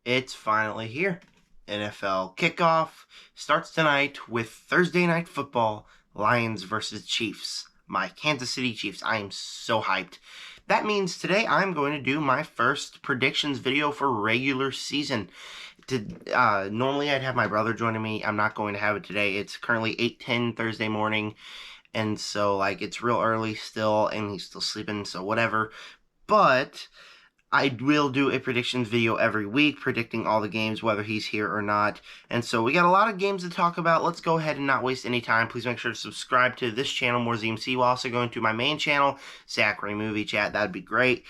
It's finally here. NFL kickoff starts tonight with Thursday Night Football, Lions versus Chiefs. My Kansas City Chiefs. I am so hyped. That means today I'm going to do my first predictions video for regular season. Normally I'd have my brother joining me. I'm not going to have it today. It's currently 8:10 Thursday morning, and so it's real early still, and he's still sleeping, so whatever. But I will do a predictions video every week, predicting all the games, whether he's here or not. And so we got a lot of games to talk about. Let's go ahead and not waste any time. Please make sure to subscribe to this channel, More ZMC, while also going to my main channel, Zachary Movie Chat. That'd be great.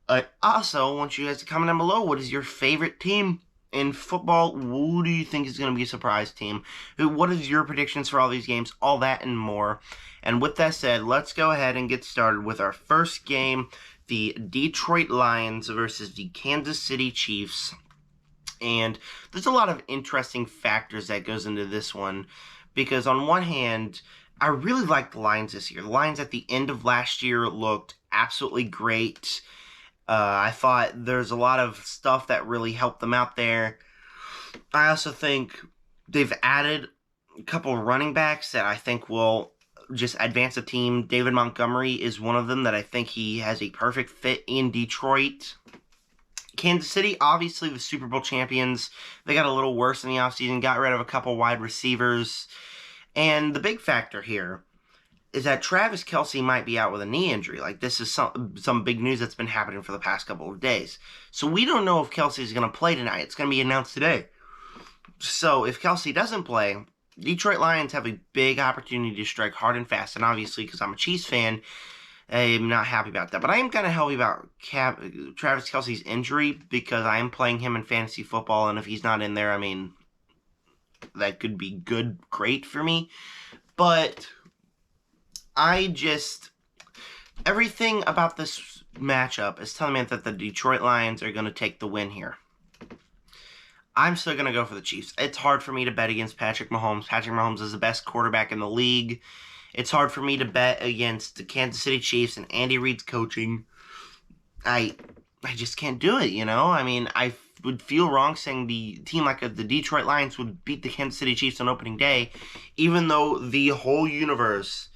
I also want you guys to comment down below, what is your favorite team in football? Who do you think is going to be a surprise team? What is your predictions for all these games? All that and more. And with that said, let's go ahead and get started with our first game, the Detroit Lions versus the Kansas City Chiefs. And there's a lot of interesting factors that goes into this one, because on one hand, I really like the Lions this year. The Lions at the end of last year looked absolutely great. I thought there's a lot of stuff that really helped them out there. I also think they've added a couple of running backs that I think will just advance the team. David Montgomery is one of them that I think he has a perfect fit in Detroit. Kansas City, obviously the Super Bowl champions. They got a little worse in the offseason, got rid of a couple wide receivers. And the big factor here is that Travis Kelce might be out with a knee injury. This is some big news that's been happening for the past couple of days. So we don't know if Kelce is going to play tonight. It's going to be announced today. So if Kelce doesn't play, Detroit Lions have a big opportunity to strike hard and fast, and obviously, because I'm a Chiefs fan, I'm not happy about that. But I am kind of happy about Travis Kelce's injury, because I am playing him in fantasy football, and if he's not in there, I mean, that could be great for me. But everything about this matchup is telling me that the Detroit Lions are going to take the win here. I'm still going to go for the Chiefs. It's hard for me to bet against Patrick Mahomes. Patrick Mahomes is the best quarterback in the league. It's hard for me to bet against the Kansas City Chiefs and Andy Reid's coaching. I just can't do it, you know? I mean, I would feel wrong saying the team like the Detroit Lions would beat the Kansas City Chiefs on opening day, even though the whole universe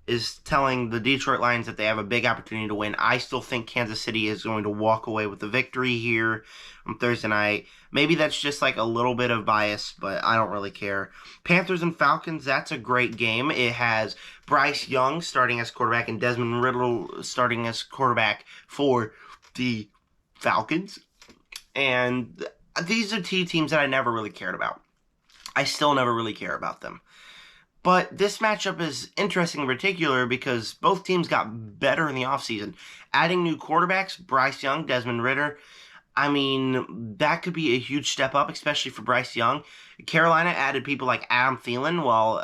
is telling the Detroit Lions that they have a big opportunity to win. I still think Kansas City is going to walk away with the victory here on Thursday night. Maybe that's just a little bit of bias, but I don't really care. Panthers and Falcons, that's a great game. It has Bryce Young starting as quarterback and Desmond Riddle starting as quarterback for the Falcons. And these are two teams that I never really cared about. I still never really care about them. But this matchup is interesting in particular because both teams got better in the offseason. Adding new quarterbacks, Bryce Young, Desmond Ridder, I mean, that could be a huge step up, especially for Bryce Young. Carolina added people like Adam Thielen, while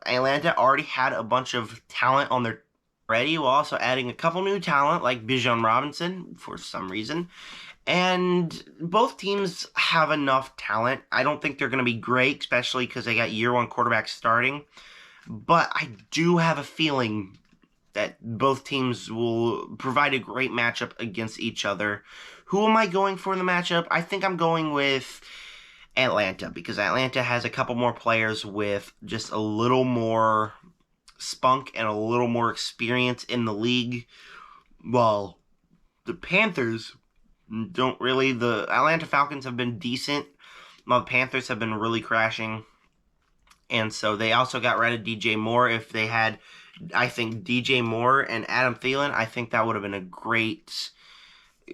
Atlanta already had a bunch of talent on their ready, while also adding a couple new talent like Bijan Robinson for some reason. And both teams have enough talent. I don't think they're going to be great, especially because they got year one quarterbacks starting. But I do have a feeling that both teams will provide a great matchup against each other. Who am I going for in the matchup? I think I'm going with Atlanta, because Atlanta has a couple more players with just a little more spunk and a little more experience in the league, while the Panthers don't really. The Atlanta Falcons have been decent, while the Panthers have been really crashing. And so they also got rid of DJ Moore. If they had, I think, DJ Moore and Adam Thielen, I think that would have been a great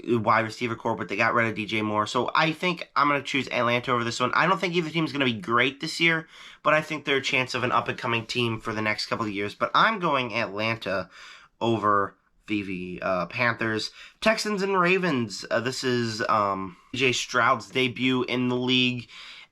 wide receiver core, but they got rid of DJ Moore. So I think I'm going to choose Atlanta over this one. I don't think either team is going to be great this year, but I think they're a chance of an up-and-coming team for the next couple of years. But I'm going Atlanta over the Panthers. Texans and Ravens. This is CJ Stroud's debut in the league.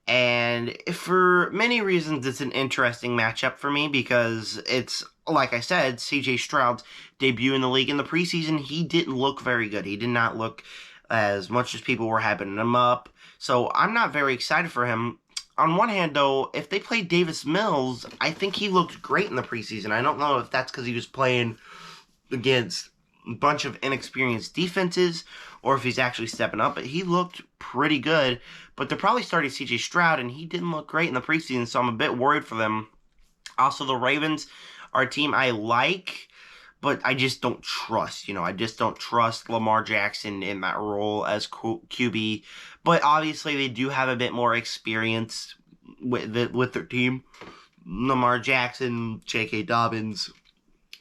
And for many reasons, it's an interesting matchup for me because it's, like I said, CJ Stroud's debut in the league. In the preseason, he didn't look very good. He did not look as much as people were hyping him up. So I'm not very excited for him. On one hand, though, if they played Davis Mills, I think he looked great in the preseason. I don't know if that's because he was playing against bunch of inexperienced defenses or if he's actually stepping up, but he looked pretty good. But they're probably starting CJ Stroud, and he didn't look great in the preseason, so I'm a bit worried for them. Also, the Ravens are a team I like, but I just don't trust. I just don't trust Lamar Jackson in that role as QB. But obviously, they do have a bit more experience with their team. Lamar Jackson, J.K. Dobbins,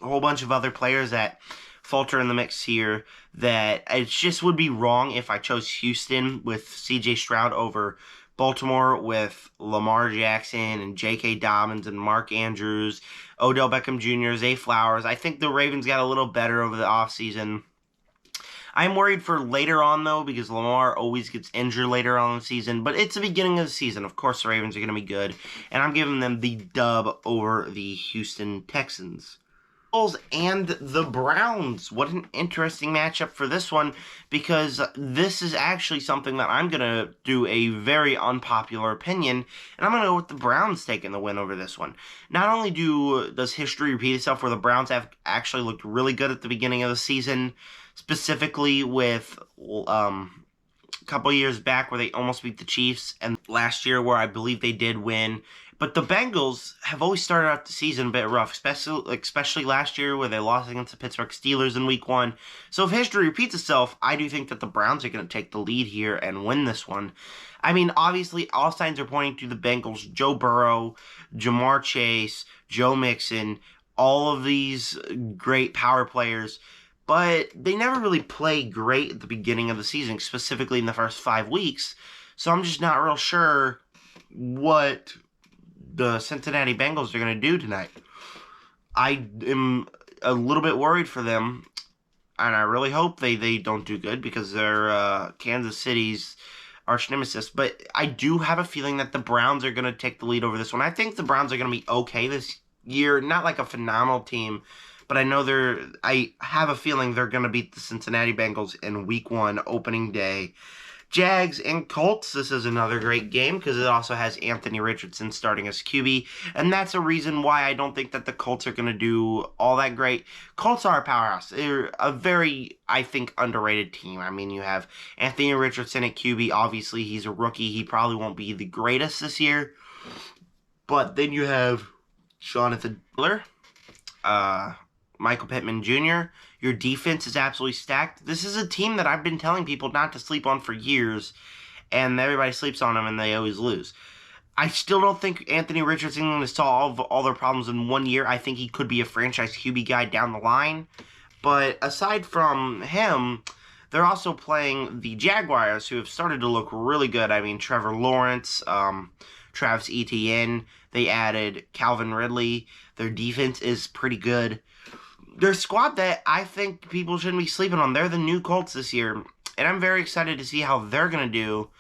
a whole bunch of other players that falter in the mix here, that it just would be wrong if I chose Houston with C.J. Stroud over Baltimore with Lamar Jackson and J.K. Dobbins and Mark Andrews, Odell Beckham Jr., Zay Flowers. I think the Ravens got a little better over the offseason. I'm worried for later on, though, because Lamar always gets injured later on in the season. But it's the beginning of the season. Of course, the Ravens are going to be good. And I'm giving them the dub over the Houston Texans. And the Browns. What an interesting matchup for this one, because this is actually something that I'm going to do a very unpopular opinion, and I'm going to go with the Browns taking the win over this one. Not only does history repeat itself where the Browns have actually looked really good at the beginning of the season, specifically with a couple years back where they almost beat the Chiefs, and last year where I believe they did win. But the Bengals have always started out the season a bit rough, especially last year where they lost against the Pittsburgh Steelers in Week 1. So if history repeats itself, I do think that the Browns are going to take the lead here and win this one. I mean, obviously, all signs are pointing to the Bengals. Joe Burrow, Jamar Chase, Joe Mixon, all of these great power players. But they never really play great at the beginning of the season, specifically in the first 5 weeks. So I'm just not real sure what the Cincinnati Bengals are going to do tonight. I am a little bit worried for them, and I really hope they don't do good because they're Kansas City's arch nemesis. But I do have a feeling that the Browns are going to take the lead over this one. I think the Browns are going to be okay this year, not like a phenomenal team, but I have a feeling they're going to beat the Cincinnati Bengals in Week 1 opening day. Jags and Colts, this is another great game because it also has Anthony Richardson starting as QB, and that's a reason why I don't think that the Colts are going to do all that great. Colts are a powerhouse. They're a very, I think, underrated team. I mean, you have Anthony Richardson at QB. Obviously, he's a rookie. He probably won't be the greatest this year, but then you have Jonathan Taylor, Michael Pittman Jr., your defense is absolutely stacked. This is a team that I've been telling people not to sleep on for years, and everybody sleeps on them, and they always lose. I still don't think Anthony Richardson is going to solve all their problems in 1 year. I think he could be a franchise QB guy down the line. But aside from him, they're also playing the Jaguars, who have started to look really good. I mean, Trevor Lawrence, Travis Etienne, they added Calvin Ridley. Their defense is pretty good. Their squad that I think people shouldn't be sleeping on. They're the new Colts this year, and I'm very excited to see how they're going to do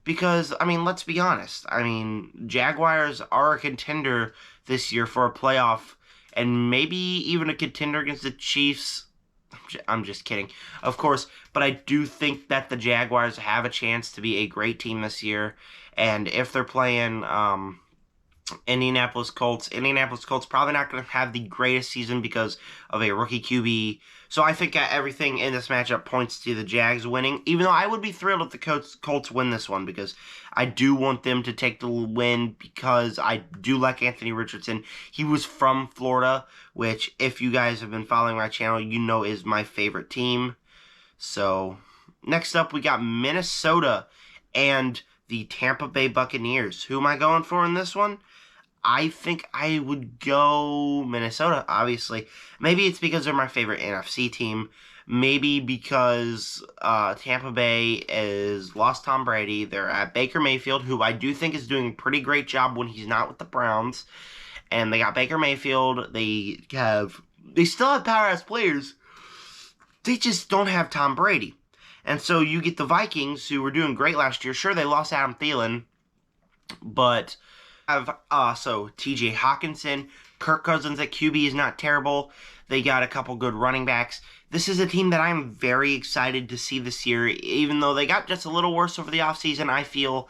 because, I mean, let's be honest. I mean, Jaguars are a contender this year for a playoff and maybe even a contender against the Chiefs. I'm just kidding, of course, but I do think that the Jaguars have a chance to be a great team this year, and if they're playing Indianapolis Colts probably not going to have the greatest season because of a rookie QB. So I think everything in this matchup points to the Jags winning, even though I would be thrilled if the Colts win this one because I do want them to take the win because I do like Anthony Richardson. He was from Florida, which if you guys have been following my channel, you know is my favorite team. So next up, we got Minnesota and the Tampa Bay Buccaneers. Who am I going for in this one? I think I would go Minnesota, obviously. Maybe it's because they're my favorite NFC team. Maybe because Tampa Bay has lost Tom Brady. They're at Baker Mayfield, who I do think is doing a pretty great job when he's not with the Browns. And they got Baker Mayfield. They still have powerhouse players. They just don't have Tom Brady. And so you get the Vikings, who were doing great last year. Sure, they lost Adam Thielen, but have so TJ Hawkinson, Kirk Cousins at QB is not terrible. They got a couple good running backs. This is a team that I'm very excited to see this year. Even though they got just a little worse over the offseason, I feel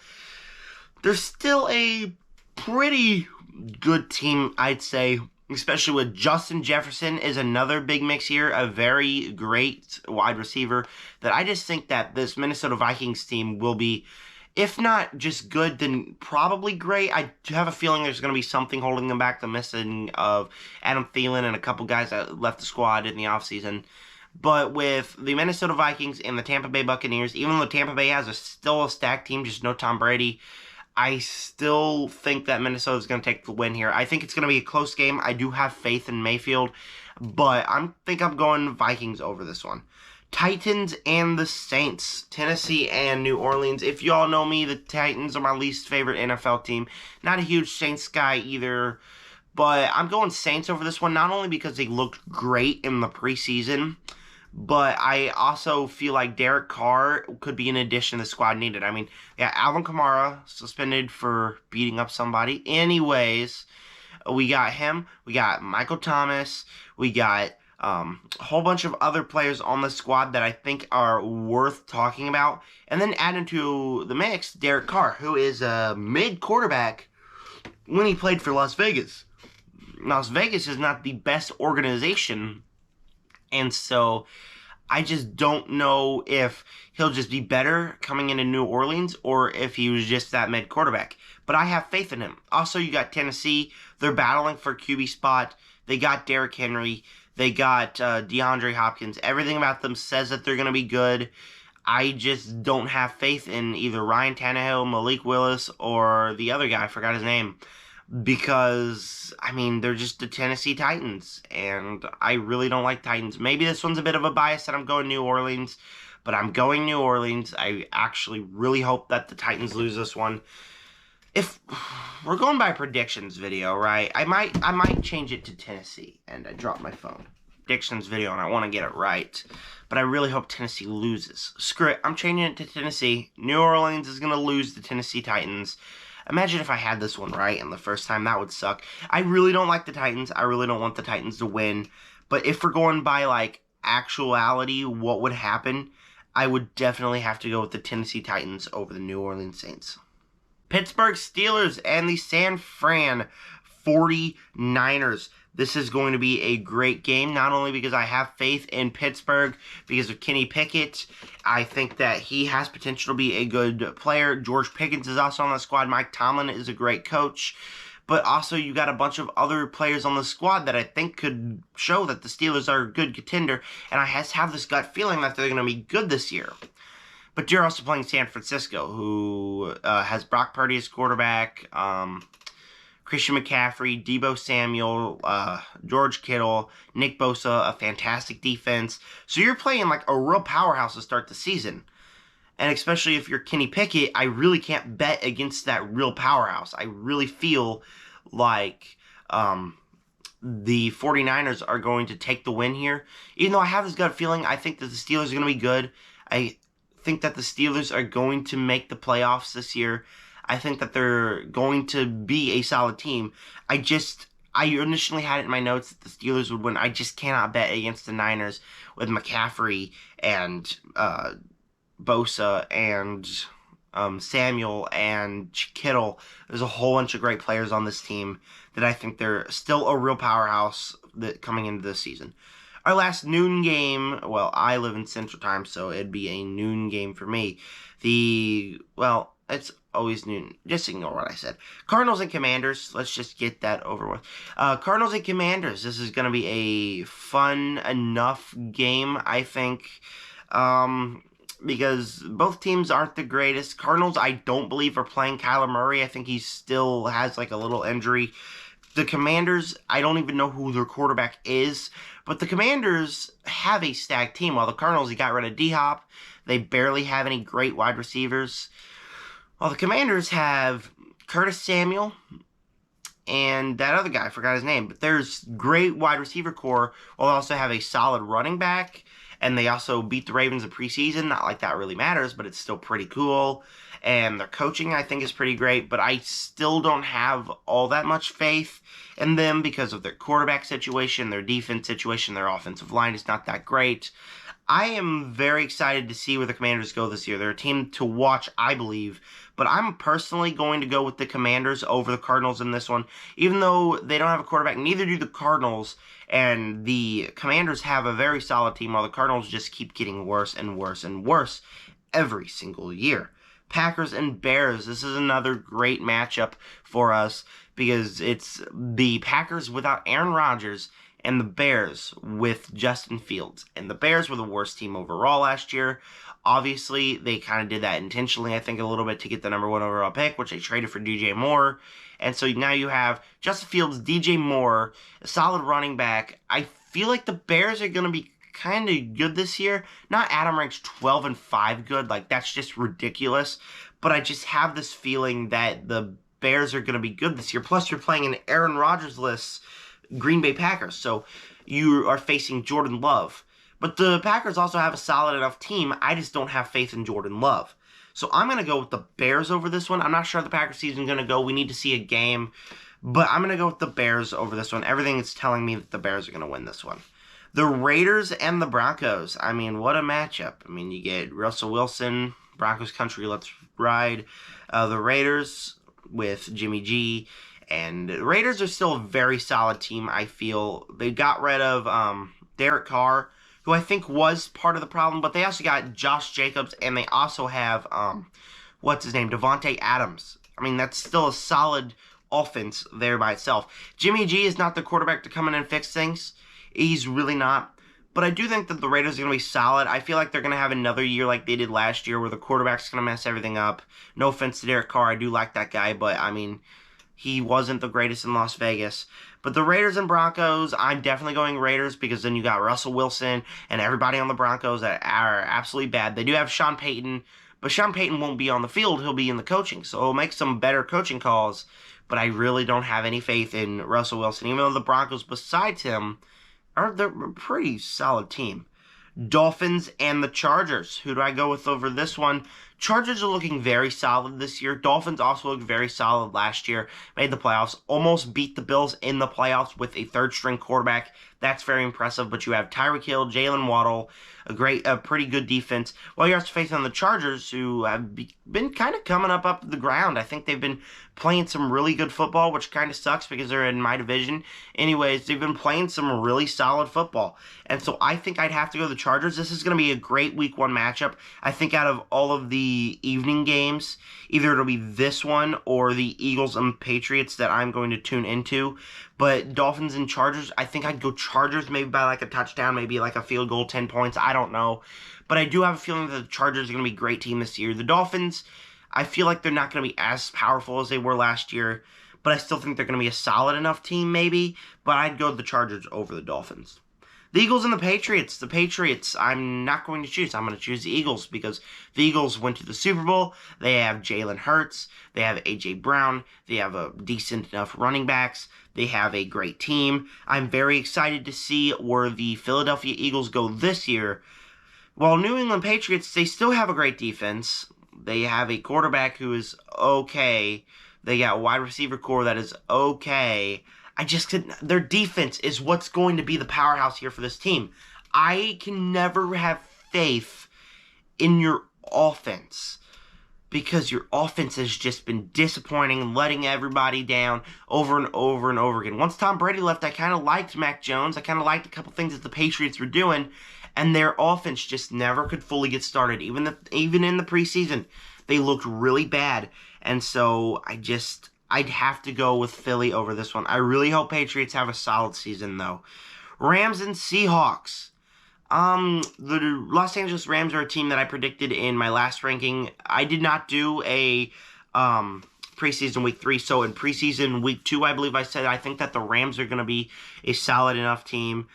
they're still a pretty good team, I'd say. especially with Justin Jefferson is another big mix here, a very great wide receiver that I just think that this Minnesota Vikings team will be, if not just good, then probably great. I have a feeling there's going to be something holding them back, the missing of Adam Thielen and a couple guys that left the squad in the offseason. But with the Minnesota Vikings and the Tampa Bay Buccaneers, even though Tampa Bay has still a stacked team, just no Tom Brady, I still think that Minnesota is going to take the win here. I think it's going to be a close game. I do have faith in Mayfield, but I think I'm going Vikings over this one. Titans and the Saints, Tennessee and New Orleans. If you all know me, the Titans are my least favorite NFL team. Not a huge Saints guy either, but I'm going Saints over this one, not only because they looked great in the preseason, but I also feel like Derek Carr could be an addition the squad needed. I mean, yeah, Alvin Kamara suspended for beating up somebody. Anyways, we got him. We got Michael Thomas. We got a whole bunch of other players on the squad that I think are worth talking about. And then add into the mix Derek Carr, who is a mid-quarterback when he played for Las Vegas. Las Vegas is not the best organization, and so I just don't know if he'll just be better coming into New Orleans or if he was just that mid-quarterback. But I have faith in him. Also, you got Tennessee. They're battling for QB spot. They got Derrick Henry. They got DeAndre Hopkins. Everything about them says that they're going to be good. I just don't have faith in either Ryan Tannehill, Malik Willis, or the other guy. I forgot his name. Because, I mean, they're just the Tennessee Titans, and I really don't like Titans. Maybe this one's a bit of a bias that I'm going New Orleans, but I'm going New Orleans. I actually really hope that the Titans lose this one. If we're going by predictions video, right, I might change it to Tennessee, and I dropped my phone. Predictions video, and I want to get it right, but I really hope Tennessee loses. Screw it, I'm changing it to Tennessee. New Orleans is going to lose the Tennessee Titans. Imagine if I had this one right and the first time. That would suck. I really don't like the Titans. I really don't want the Titans to win. But if we're going by, like, actuality, what would happen, I would definitely have to go with the Tennessee Titans over the New Orleans Saints. Pittsburgh Steelers and the San Fran 49ers. This is going to be a great game, not only because I have faith in Pittsburgh because of Kenny Pickett. I think that he has potential to be a good player. George Pickens is also on the squad. Mike Tomlin is a great coach. But also you got a bunch of other players on the squad that I think could show that the Steelers are a good contender. And I have this gut feeling that they're going to be good this year. But you're also playing San Francisco, who has Brock Purdy as quarterback, Christian McCaffrey, Deebo Samuel, George Kittle, Nick Bosa, a fantastic defense. So you're playing like a real powerhouse to start the season. And especially if you're Kenny Pickett, I really can't bet against that real powerhouse. I really feel like the 49ers are going to take the win here. Even though I have this gut feeling, I think that the Steelers are going to be good. I think that the Steelers are going to make the playoffs this year. I think that they're going to be a solid team. I initially had it in my notes that the Steelers would win. I just cannot bet against the Niners with McCaffrey and Bosa and Samuel and Kittle. There's a whole bunch of great players on this team that I think they're still a real powerhouse coming into this season. Our last noon game, well, I live in Central Time, so it'd be a noon game for me. It's always noon. Just ignore what I said. Cardinals and Commanders. Let's just get that over with. Cardinals and Commanders. This is going to be a fun enough game, I think, because both teams aren't the greatest. Cardinals, I don't believe, are playing Kyler Murray. I think he still has like a little injury. The Commanders, I don't even know who their quarterback is, but the Commanders have a stacked team. While the Cardinals, he got rid of D-Hop. They barely have any great wide receivers. Well, the Commanders have Curtis Samuel and that other guy, I forgot his name. But there's great wide receiver core. While they also have a solid running back. And they also beat the Ravens in preseason. Not like that really matters, but it's still pretty cool. And their coaching, I think, is pretty great. But I still don't have all that much faith in them because of their quarterback situation, their defense situation, their offensive line is not that great. I am very excited to see where the Commanders go this year. They're a team to watch, I believe. But I'm personally going to go with the Commanders over the Cardinals in this one. Even though they don't have a quarterback, neither do the Cardinals. And the Commanders have a very solid team, while the Cardinals just keep getting worse and worse and worse every single year. Packers and Bears. This is another great matchup for us because it's the Packers without Aaron Rodgers and the Bears with Justin Fields. And the Bears were the worst team overall last year. Obviously, they kind of did that intentionally, I think, a little bit to get the number 1 overall pick, which they traded for DJ Moore. And so now you have Justin Fields, DJ Moore, a solid running back. I feel like the Bears are going to be kind of good this year. Not Adam ranks 12-5 good. Like, that's just ridiculous. But I just have this feeling that the Bears are going to be good this year. Plus, you're playing an Aaron Rodgers-less Green Bay Packers. So you are facing Jordan Love. But the Packers also have a solid enough team. I just don't have faith in Jordan Love. So I'm going to go with the Bears over this one. I'm not sure how the Packers season is going to go. We need to see a game. But I'm going to go with the Bears over this one. Everything is telling me that the Bears are going to win this one. The Raiders and the Broncos. I mean, what a matchup. I mean, you get Russell Wilson, Broncos country, let's ride. The Raiders with Jimmy G. And the Raiders are still a very solid team, I feel. They got rid of Derek Carr, who I think was part of the problem. But they also got Josh Jacobs, and they also have, what's his name, Devontae Adams. I mean, that's still a solid offense there by itself. Jimmy G is not the quarterback to come in and fix things. He's really not. But I do think that the Raiders are going to be solid. I feel like they're going to have another year like they did last year where the quarterback's going to mess everything up. No offense to Derek Carr. I do like that guy, but, I mean, he wasn't the greatest in Las Vegas. But the Raiders and Broncos, I'm definitely going Raiders because then you got Russell Wilson and everybody on the Broncos that are absolutely bad. They do have Sean Payton, but Sean Payton won't be on the field. He'll be in the coaching, so he'll make some better coaching calls. But I really don't have any faith in Russell Wilson, even though the Broncos, besides him, they're a pretty solid team. Dolphins and the Chargers. Who do I go with over this one? Chargers are looking very solid this year. Dolphins also looked very solid last year. Made the playoffs. Almost beat the Bills in the playoffs with a third-string quarterback. That's very impressive. But you have Tyreek Hill, Jalen Waddle, a pretty good defense. Well, you're also facing the Chargers, who have been kind of coming up the ground. I think they've been playing some really good football, which kind of sucks because they're in my division. Anyways, they've been playing some really solid football. And so I think I'd have to go the Chargers. This is going to be a great Week 1 matchup. I think out of all of the evening games, either it'll be this one or the Eagles and Patriots that I'm going to tune into. But Dolphins and Chargers, I think I'd go Chargers maybe by like a touchdown, maybe like a field goal, 10 points. I don't know. But I do have a feeling that the Chargers are going to be a great team this year. The Dolphins, I feel like they're not going to be as powerful as they were last year. But I still think they're going to be a solid enough team maybe. But I'd go the Chargers over the Dolphins. The Eagles and the Patriots. The Patriots, I'm not going to choose. I'm going to choose the Eagles because the Eagles went to the Super Bowl. They have Jalen Hurts. They have A.J. Brown. They have a decent enough running backs. They have a great team. I'm very excited to see where the Philadelphia Eagles go this year. While New England Patriots, they still have a great defense. They have a quarterback who is okay. They got a wide receiver core that is okay. Their defense is what's going to be the powerhouse here for this team. I can never have faith in your offense because your offense has just been disappointing and letting everybody down over and over and over again. Once Tom Brady left, I kind of liked Mac Jones. I kind of liked a couple things that the Patriots were doing, and their offense just never could fully get started. Even in the preseason, they looked really bad, and so I'd have to go with Philly over this one. I really hope Patriots have a solid season, though. Rams and Seahawks. The Los Angeles Rams are a team that I predicted in my last ranking. I did not do a preseason week 3, so in preseason week 2, I believe I said I think that the Rams are going to be a solid enough team.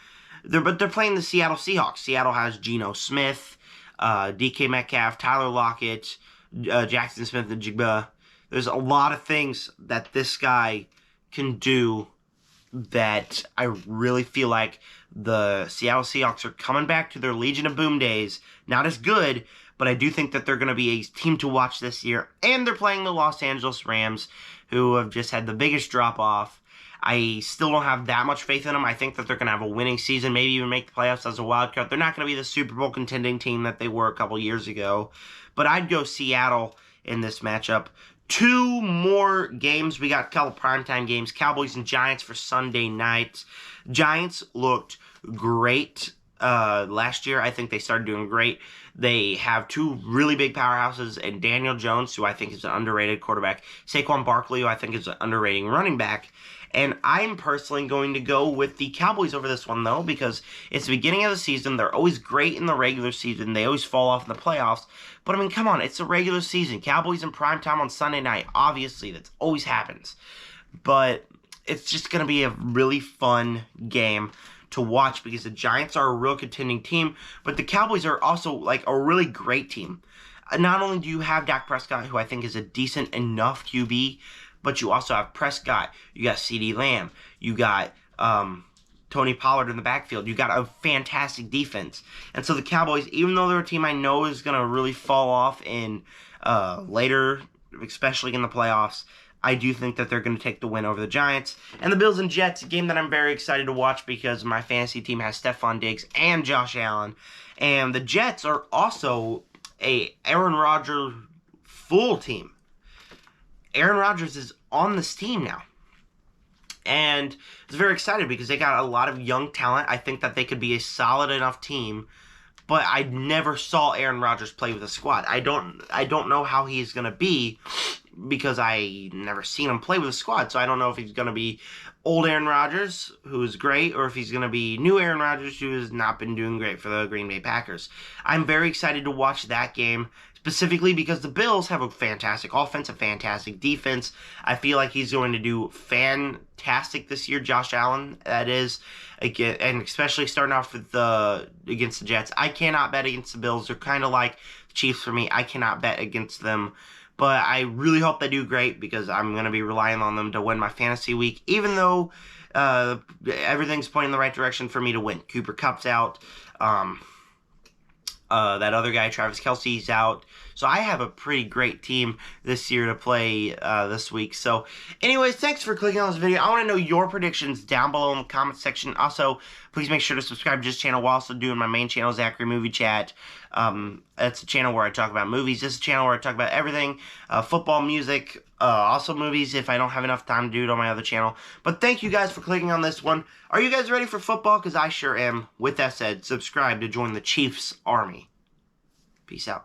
But they're playing the Seattle Seahawks. Seattle has Geno Smith, DK Metcalf, Tyler Lockett, Jackson Smith, and Jigba. There's a lot of things that this guy can do that I really feel like the Seattle Seahawks are coming back to their Legion of Boom days. Not as good, but I do think that they're going to be a team to watch this year. And they're playing the Los Angeles Rams, who have just had the biggest drop-off. I still don't have that much faith in them. I think that they're going to have a winning season, maybe even make the playoffs as a wild card. They're not going to be the Super Bowl contending team that they were a couple years ago. But I'd go Seattle in this matchup. 2 more games. We got a couple primetime games. Cowboys and Giants for Sunday night. Giants looked great last year. I think they started doing great. They have 2 really big powerhouses, and Daniel Jones, who I think is an underrated quarterback, Saquon Barkley, who I think is an underrated running back. And I'm personally going to go with the Cowboys over this one, though, because it's the beginning of the season. They're always great in the regular season. They always fall off in the playoffs. But, I mean, come on. It's the regular season. Cowboys in primetime on Sunday night. Obviously, that always happens. But it's just going to be a really fun game to watch because the Giants are a real contending team, but the Cowboys are also, like, a really great team. Not only do you have Dak Prescott, who I think is a decent enough QB, but you also have Prescott, you got CeeDee Lamb, you got Tony Pollard in the backfield, you got a fantastic defense. And so the Cowboys, even though they're a team I know is going to really fall off in later, especially in the playoffs, I do think that they're going to take the win over the Giants. And the Bills and Jets, a game that I'm very excited to watch because my fantasy team has Stephon Diggs and Josh Allen. And the Jets are also a Aaron Rodgers full team. Aaron Rodgers is on this team now. And it's very excited because they got a lot of young talent. I think that they could be a solid enough team. But I never saw Aaron Rodgers play with a squad. I don't know how he's going to be because I never seen him play with a squad. So I don't know if he's going to be old Aaron Rodgers, who is great, or if he's going to be new Aaron Rodgers, who has not been doing great for the Green Bay Packers. I'm very excited to watch that game, specifically because the Bills have a fantastic offense, a fantastic defense. I feel like he's going to do fantastic this year, Josh Allen, that is, again, and especially starting off with against the Jets. I cannot bet against the Bills. They're kind of like the Chiefs for me. I cannot bet against them. But I really hope they do great because I'm going to be relying on them to win my fantasy week, even though everything's pointing in the right direction for me to win. Cooper Kupp's out. That other guy, Travis Kelce's out. So I have a pretty great team this year to play this week. So anyways, thanks for clicking on this video. I want to know your predictions down below in the comment section. Also, please make sure to subscribe to this channel while also doing my main channel, Zachary Movie Chat. That's a channel where I talk about movies. This is a channel where I talk about everything, football, music, also movies if I don't have enough time to do it on my other channel. But thank you guys for clicking on this one. Are you guys ready for football? Because I sure am. With that said, subscribe to join the Chiefs Army. Peace out.